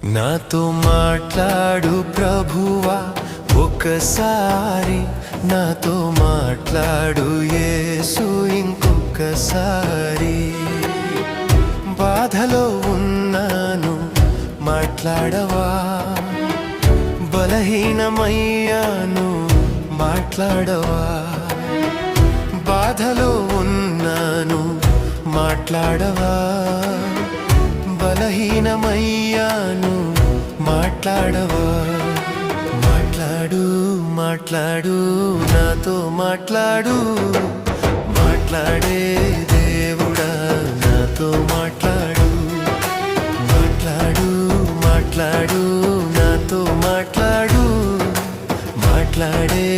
నాతో మాట్లాడు ప్రభువా, ఒకసారి నాతో మాట్లాడు యేసు ఇంకొకసారి. బాధలో ఉన్నాను మాట్లాడవా, బలహీనమయ్యాను మాట్లాడవా. బాధలో ఉన్నాను మాట్లాడవా, బలహీనమయ్యాను మాట్లాడవా. మాట్లాడు మాట్లాడు నాతో మాట్లాడు, మాట్లాడే దేవుడా నాతో మాట్లాడు. మాట్లాడు మాట్లాడు నాతో మాట్లాడు, మాట్లాడే